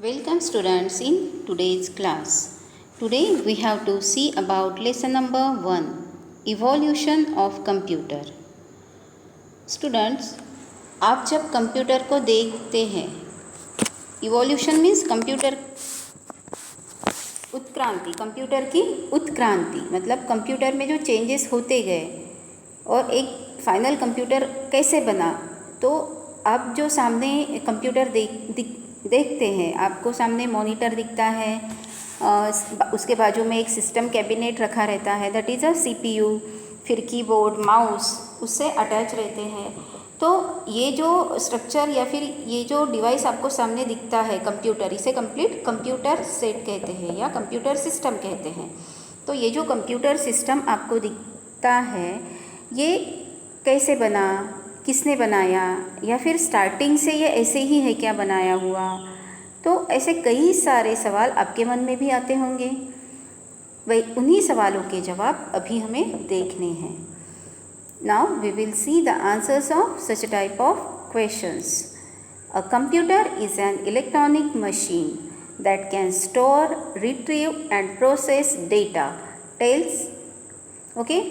Welcome students in today's class. Today we have to see about lesson number 1, Evolution of Computer. Students, आप जब computer को देखते हैं, evolution means computer उत्क्रांति, computer की उत्क्रांति मतलब computer में जो चेंजेस होते गए और एक फाइनल कंप्यूटर कैसे बना। तो आप जो सामने कंप्यूटर देखते हैं, आपको सामने मॉनिटर दिखता है, उसके बाजू में एक सिस्टम कैबिनेट रखा रहता है, दैट इज़ अ सीपीयू, फिर कीबोर्ड, माउस उससे अटैच रहते हैं। तो ये जो स्ट्रक्चर या फिर ये जो डिवाइस आपको सामने दिखता है कंप्यूटर, इसे कंप्लीट कंप्यूटर सेट कहते हैं या कंप्यूटर सिस्टम कहते हैं। तो ये जो कंप्यूटर सिस्टम आपको दिखता है, ये कैसे बना, किसने बनाया, या फिर स्टार्टिंग से ये ऐसे ही है क्या बनाया हुआ। तो ऐसे कई सारे सवाल आपके मन में भी आते होंगे। वही उन्हीं सवालों के जवाब अभी हमें देखने हैं। Now we will see the answers of such type of questions. A computer is an electronic machine that can store, retrieve and process data. Tells okay,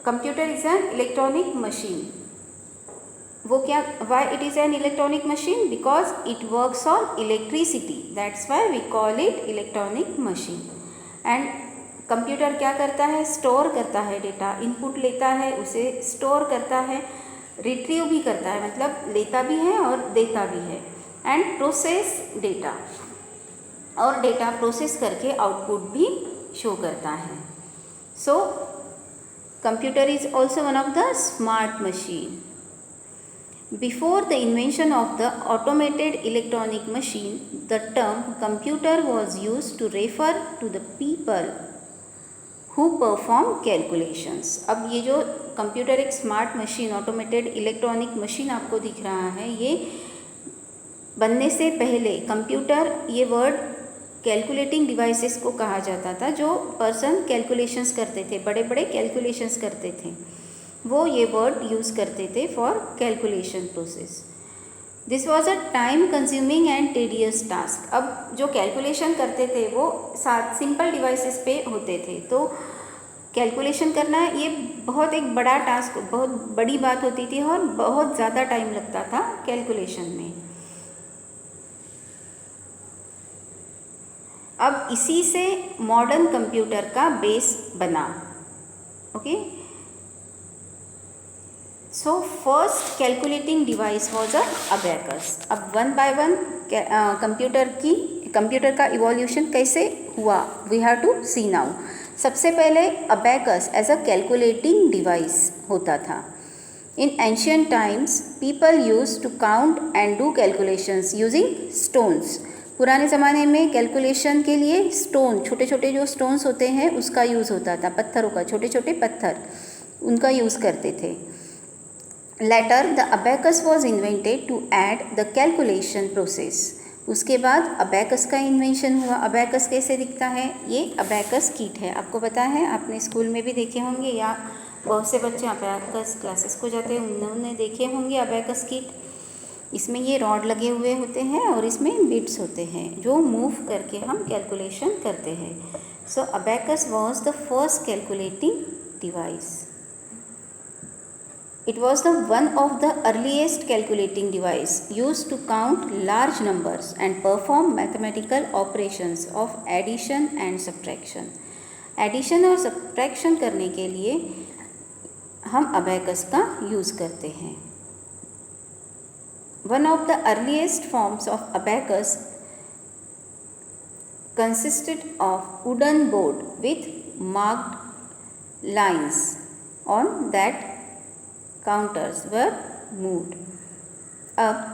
computer is an electronic machine. वो क्या, why it is an electronic machine? Because it works on electricity, that's why we call it electronic machine. And computer क्या करता है? Store करता है data, input लेता है, उसे स्टोर करता है, रिट्रीव भी करता है मतलब लेता भी है और देता भी है, एंड प्रोसेस डेटा, और डेटा प्रोसेस करके आउटपुट भी शो करता है। सो computer is also one of the smart machine. Before the invention of the automated electronic machine, the term computer was used to refer to the people who perform calculations. अब ये जो computer एक smart machine, automated electronic machine आपको दिख रहा है, ये बनने से पहले कंप्यूटर, ये वर्ड कैलकुलेटिंग डिवाइसेस को कहा जाता था। जो पर्सन कैलकुलेशंस करते थे, बड़े बड़े कैलकुलेशंस करते थे, वो ये वर्ड यूज़ करते थे for calculation process. This was a time consuming and tedious task. अब जो कैलकुलेशन करते थे वो सिंपल डिवाइसेस पे होते थे, तो कैलकुलेशन करना ये बहुत एक बड़ा टास्क, बहुत बड़ी बात होती थी और बहुत ज़्यादा टाइम लगता था कैलकुलेशन में। अब इसी से मॉडर्न कंप्यूटर का बेस बना। Okay, so first calculating device was a abacus. अब वन बाय वन कंप्यूटर का इवोल्यूशन कैसे हुआ, we have to see now. सबसे पहले abacus as a calculating device होता था। In ancient times people use to count and do calculations using stones. पुराने ज़माने में कैलकुलेशन के लिए स्टोन, छोटे छोटे जो स्टोन्स होते हैं उसका यूज़ होता था, पत्थरों का, छोटे छोटे पत्थर, उनका यूज़ करते थे। Later the abacus was invented to add the calculation process. उसके बाद अबैकस का इन्वेंशन हुआ। अबैकस कैसे दिखता है? ये अबैकस किट है, आपको पता है, आपने स्कूल में भी देखे होंगे या बहुत से बच्चे अबैकस क्लासेस को जाते हैं, उन्होंने देखे होंगे अबैकस किट। इसमें ये रॉड लगे हुए होते हैं और इसमें बिट्स होते हैं जो मूव करके हम कैलकुलेशन करते हैं। So abacus was the first calculating device. It was the one of the earliest calculating device used to count large numbers and perform mathematical operations of addition and subtraction. Addition और subtraction करने के लिए हम abacus का use करते हैं। One of the earliest forms of abacus consisted of wooden board with marked lines on that counters were moved. अब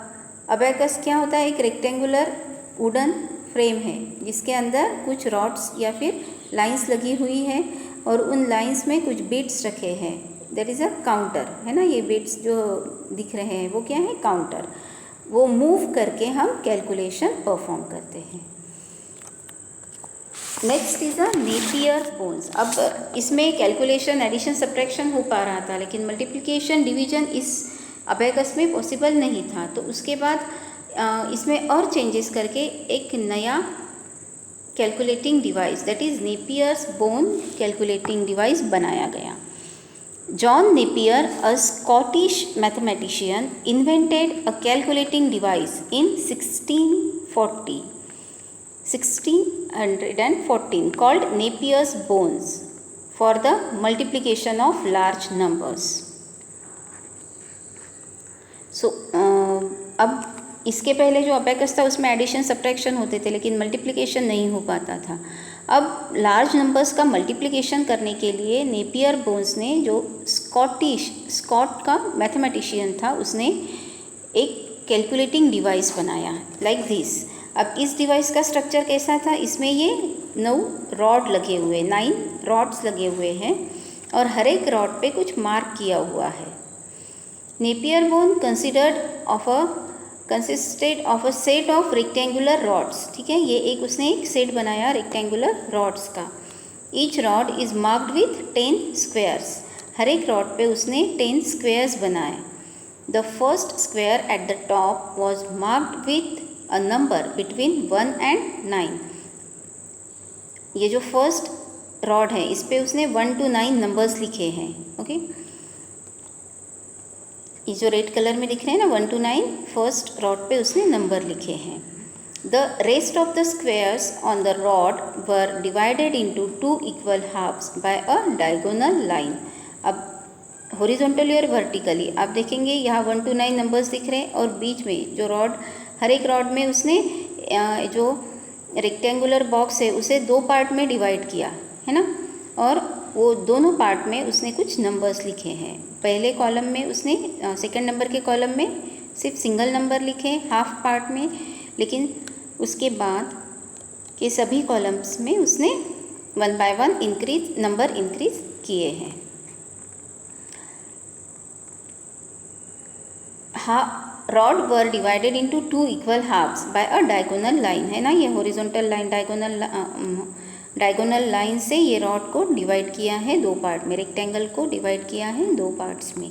abacus क्या होता है? एक रेक्टेंगुलर वुडन फ्रेम है जिसके अंदर कुछ रॉड्स या फिर लाइंस लगी हुई है और उन लाइंस में कुछ बिट्स रखे हैं, दैट इज़ अ काउंटर, है ना। ये बिट्स जो दिख रहे हैं वो क्या है? काउंटर। वो मूव करके हम कैलकुलेशन परफॉर्म करते हैं। Next is a Napier bones. अब इसमें कैलकुलेशन, एडिशन, सब्ट्रैक्शन हो पा रहा था, लेकिन मल्टीप्लिकेशन, डिवीजन इस अबैकस में पॉसिबल नहीं था। तो उसके बाद इसमें और चेंजेस करके एक नया calculating device that is Napier's bone calculating device बनाया गया। John Napier, a Scottish mathematician, invented a calculating device in 1614 called Napier's bones for the multiplication of large numbers. So अब इसके पहले जो अबेकस था उसमें एडिशन सब्ट्रैक्शन होते थे लेकिन मल्टीप्लिकेशन नहीं हो पाता था। अब लार्ज नंबर्स का मल्टीप्लिकेशन करने के लिए नेपियर बोन्स ने, जो स्कॉट का मैथमेटिशियन था, उसने एक कैलकुलेटिंग डिवाइस बनाया लाइक दिस। अब इस डिवाइस का स्ट्रक्चर कैसा था, इसमें ये 9 रॉड लगे हुए, 9 रॉड्स लगे हुए हैं और हर एक रॉड पे कुछ मार्क किया हुआ है। Napier bone consisted of a set of rectangular rods, ठीक है, ये उसने एक सेट बनाया रेक्टेंगुलर रॉड्स का। Each rod is marked with 10 squares, हर एक रॉड पे उसने 10 स्क्वेयर्स बनाए। The first square at the top was marked with a number between 1 and 9। ये जो फर्स्ट रॉड है इस पे उसने 1 to 9 नंबर्स लिखे हैं। ओके, ये जो रेड कलर में दिख रहे हैं ना 1 to 9, फर्स्ट रॉड पे उसने नंबर लिखे हैं। The rest of the squares on the rod were divided into 2 equal halves by a diagonal line. अब हॉरिजॉन्टली और वर्टिकली आप देखेंगे यहाँ 1 to 9 नंबर्स दिख रहे हैं और बीच में जो रॉड, हर एक रॉड में उसने जो रेक्टेंगुलर बॉक्स है उसे 2 पार्ट में डिवाइड किया है ना, और वो दोनों पार्ट में उसने कुछ नंबर्स लिखे हैं। पहले कॉलम में उसने सेकंड नंबर के कॉलम में सिर्फ सिंगल नंबर लिखे हाफ पार्ट में, लेकिन उसके बाद के सभी कॉलम्स में उसने 1 by 1 नंबर इंक्रीज किए हैं। Rod were divided into 2 equal halves by a diagonal line, है ना, ये हॉरिजॉन्टल लाइन डायगोनल लाइन से ये रॉड को डिवाइड किया है 2 पार्ट में, रेक्टेंगल को डिवाइड किया है 2 पार्ट्स में।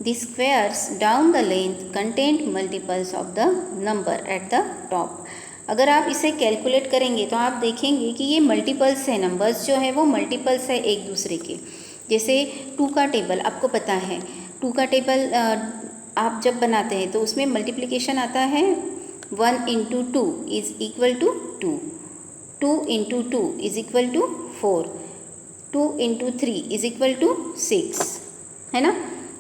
The squares down the length content multiples of the number eight the top. अगर आप इसे कैलकुलेट करेंगे तो आप देखेंगे कि ये मल्टीपल्स है, नंबर्स जो है वो मल्टीपल्स है एक दूसरे के। जैसे 2 का टेबल आपको पता है, 2 का टेबल आप जब बनाते हैं तो उसमें मल्टीप्लिकेशन आता है 1 into 2 is equal to 2, 2 into 2 is equal to 4, 2 into 3 is equal to 6, है ना।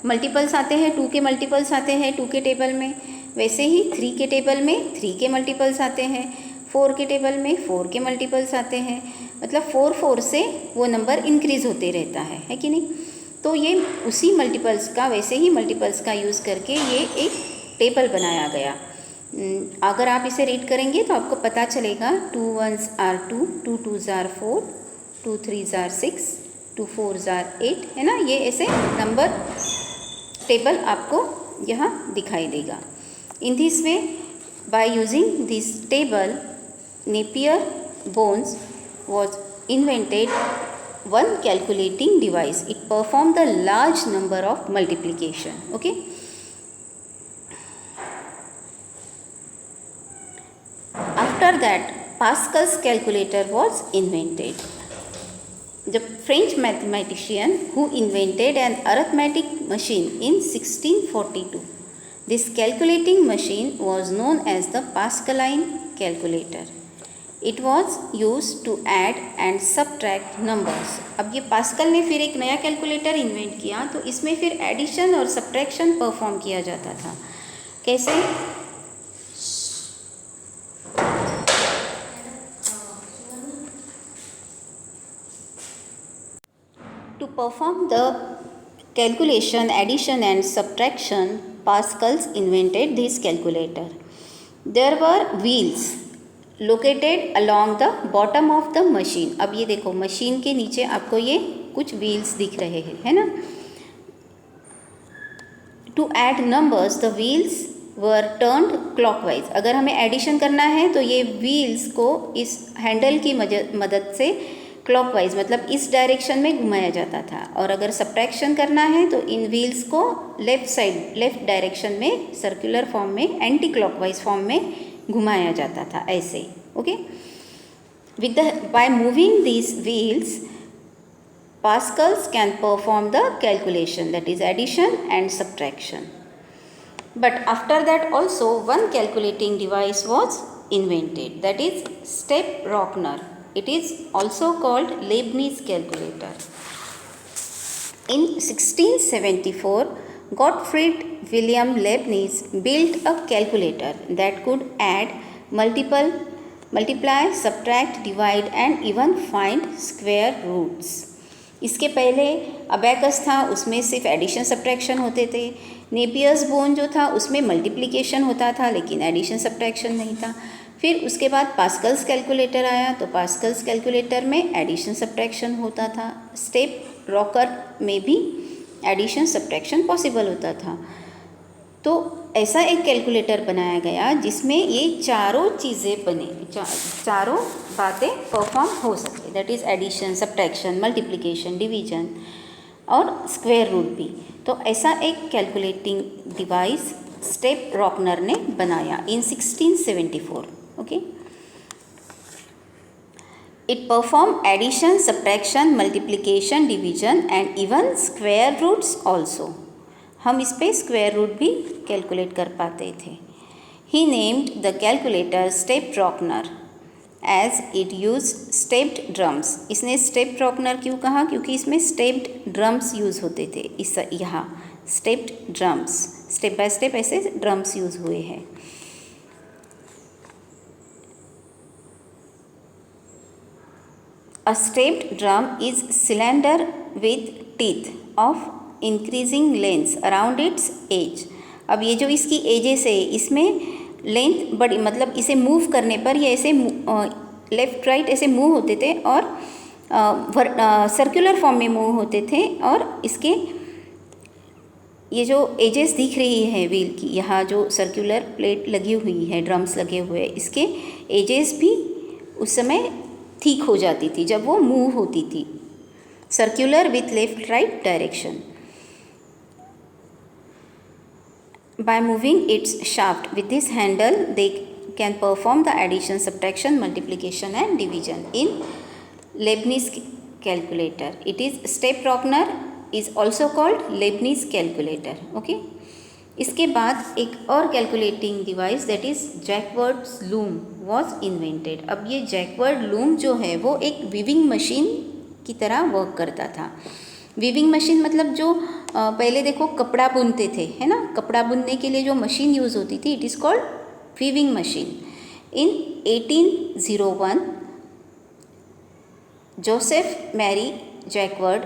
मल्टीपल्स आते हैं, 2 के मल्टीपल्स आते हैं 2 के टेबल में, वैसे ही 3 के टेबल में 3 के मल्टीपल्स आते हैं, 4 के टेबल में 4 के मल्टीपल्स आते हैं, मतलब 4 से वो नंबर इंक्रीज होते रहता है कि नहीं। तो ये उसी मल्टीपल्स का, वैसे ही मल्टीपल्स का यूज़ करके ये एक टेबल बनाया गया। अगर आप इसे रीड करेंगे तो आपको पता चलेगा 2 1s are 2, 2 2s are 4, 2 3s are 6, 2 4s are 8, है ना। ये ऐसे नंबर टेबल आपको यहाँ दिखाई देगा। In this way, by using this table, Napier bones was invented one calculating device. It performed the large number of multiplication. Okay. After that, Pascal's calculator was invented. The French mathematician who invented an arithmetic machine in 1642. This calculating machine was known as the Pascaline calculator. It was used to add and subtract numbers. अब ये pascal ने फिर एक नया calculator invent किया, तो इसमें फिर एडिशन और सब्ट्रैक्शन परफॉर्म किया जाता था। कैसे? To perform the calculation, addition and subtraction, Pascal invented this calculator. There were wheels located along the bottom of the machine. अब ये देखो, मशीन के नीचे आपको ये कुछ व्हील्स दिख रहे हैं, है ना। To add numbers the wheels were turned clockwise. अगर हमें एडिशन करना है तो ये व्हील्स को इस हैंडल की मदद से क्लॉकवाइज मतलब इस डायरेक्शन में घुमाया जाता था, और अगर सब्ट्रैक्शन करना है तो इन व्हील्स को लेफ़्ट साइड लेफ़्ट डायरेक्शन में सर्कुलर फॉर्म में एंटी क्लॉकवाइज फॉर्म में घुमाया जाता था ऐसे. Okay, with the by moving these wheels Pascals can perform the calculation, that is addition and subtraction. But after that also one calculating device was invented, that is Step-Rockner. It is also called Leibniz calculator. In 1674, Gottfried Wilhelm Leibniz built a calculator that could add, multiply, subtract, divide and even find square roots. इसके पहले abacus था, उसमें सिर्फ addition subtraction होते थे. Napier's bone जो था उसमें मल्टीप्लिकेशन होता था लेकिन एडिशन सब्ट्रैक्शन नहीं था. फिर उसके बाद पास्कल्स कैलकुलेटर आया, तो पास्कल्स कैलकुलेटर में एडिशन सब्ट्रैक्शन होता था. स्टेप रॉकर में भी एडिशन सब्ट्रैक्शन पॉसिबल होता था. तो ऐसा एक कैलकुलेटर बनाया गया जिसमें ये चारों चीज़ें बने, चारों बातें परफॉर्म हो सके, that is addition, subtraction, multiplication, division और स्क्वायर रूट भी. तो ऐसा एक कैलकुलेटिंग डिवाइस स्टेप-रॉकनर ने बनाया in 1674. Okay, it perform addition, subtraction, multiplication, division and even square roots also. हम इस पे स्क्वायर रूट भी कैलकुलेट कर पाते थे. He named the calculator step reckoner as it use stepped drums. इसने स्टेप-रॉकनर क्यों कहा? क्योंकि इसमें स्टेप्ड ड्रम्स यूज़ होते थे. इस यहाँ stepped drums, step by step ऐसे ड्रम्स यूज़ हुए हैं. A stepped drum is cylinder with teeth of increasing length around its edge. अब ये जो इसकी एजेस है इसमें लेंथ बड़ी, मतलब इसे मूव करने पर ये ऐसे लेफ़्ट राइट ऐसे मूव होते थे और सर्कुलर फॉर्म में मूव होते थे. और इसके ये जो एजेस दिख रही है व्हील की, यहाँ जो सर्कुलर प्लेट लगी हुई है, ड्रम्स लगे हुए, इसके एजेस भी उस समय ठीक हो जाती थी जब वो मूव होती थी. Circular with left right direction. By moving its shaft with this handle, they can perform the addition, subtraction, multiplication and division in Leibniz calculator. It is Step-Röckner is also called Leibniz calculator. Okay. इसके बाद एक और calculating device that is Jacquard's loom was invented. अब ये Jacquard loom जो है वो एक वीविंग मशीन की तरह वर्क करता था. वीविंग मशीन मतलब जो पहले देखो कपड़ा बुनते थे, है ना, कपड़ा बुनने के लिए जो मशीन यूज़ होती थी, it is called weaving machine. In 1801 Joseph Marie Jacquard,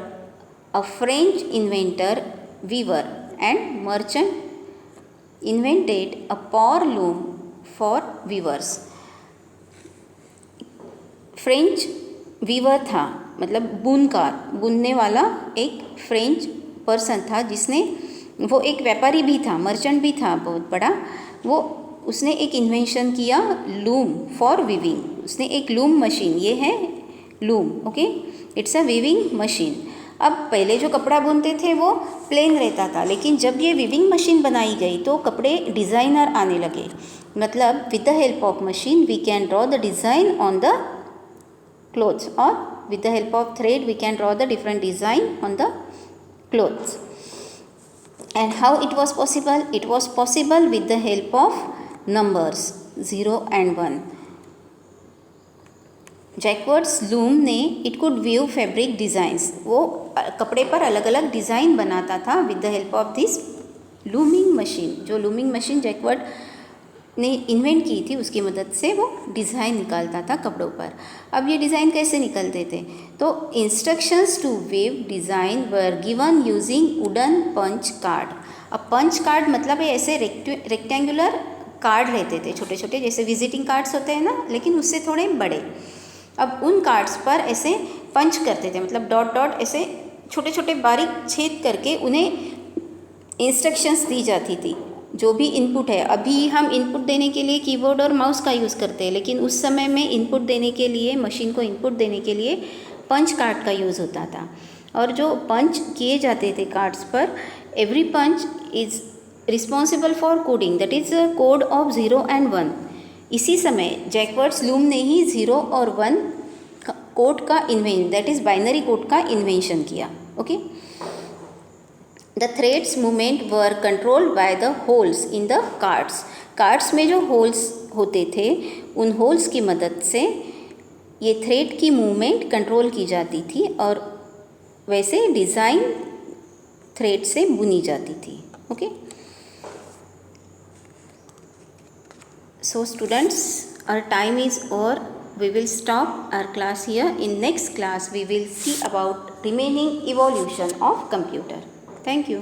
a French inventor, weaver and merchant, invented a power loom for weavers. French weaver था, मतलब बुनकार, बुनने वाला एक फ्रेंच पर्सन था जिसने, वो एक व्यापारी भी था, मर्चेंट भी था बहुत बड़ा. वो उसने एक इन्वेंशन किया लूम फॉर वीविंग. उसने एक लूम मशीन, ये है loom. Okay, it's a weaving machine. अब पहले जो कपड़ा बुनते थे वो प्लेन रहता था, लेकिन जब ये वीविंग मशीन बनाई गई तो कपड़े डिज़ाइनर आने लगे. मतलब with the help of machine we can draw the design on the clothes, और with the help of thread we can draw the different design on the clothes. And how it was possible? It was possible with the help of numbers 0 and 1. Jacquard's loom ने it could weave fabric designs, वो कपड़े पर अलग अलग design बनाता था with the help of this looming machine. जो looming machine Jacquard ने इन्वेंट की थी उसकी मदद से वो डिज़ाइन निकालता था कपड़ों पर. अब ये डिज़ाइन कैसे निकलते थे? तो instructions to weave design were given using wooden punch card. अब पंच कार्ड मतलब ऐसे रेक्टेंगुलर कार्ड रहते थे, छोटे छोटे, जैसे विजिटिंग कार्ड्स होते हैं ना, लेकिन उससे थोड़े बड़े. अब उन कार्ड्स पर ऐसे पंच करते थे, मतलब डॉट डॉट ऐसे छोटे छोटे बारीक छेद करके उन्हें इंस्ट्रक्शंस दी जाती थी. जो भी इनपुट है, अभी हम इनपुट देने के लिए कीबोर्ड और माउस का यूज़ करते हैं, लेकिन उस समय में इनपुट देने के लिए, मशीन को इनपुट देने के लिए पंच कार्ड का यूज़ होता था, और जो पंच किए जाते थे कार्ड्स पर, every punch is responsible for coding, that is code of 0 and 1। इसी समय जैकवर्ड्स लूम ने ही 0 और 1 कोड का invention, that is binary code का इन्वेंशन किया। Okay, the threads movement were controlled by the holes in the cards. Cards में जो holes होते थे, उन होल्स की मदद से ये थ्रेड की मूवमेंट कंट्रोल की जाती थी, और वैसे डिज़ाइन थ्रेड से बुनी जाती थी। Okay, so students, our time is over. We will stop our class here. In next class we will see about remaining evolution of computer. Thank you.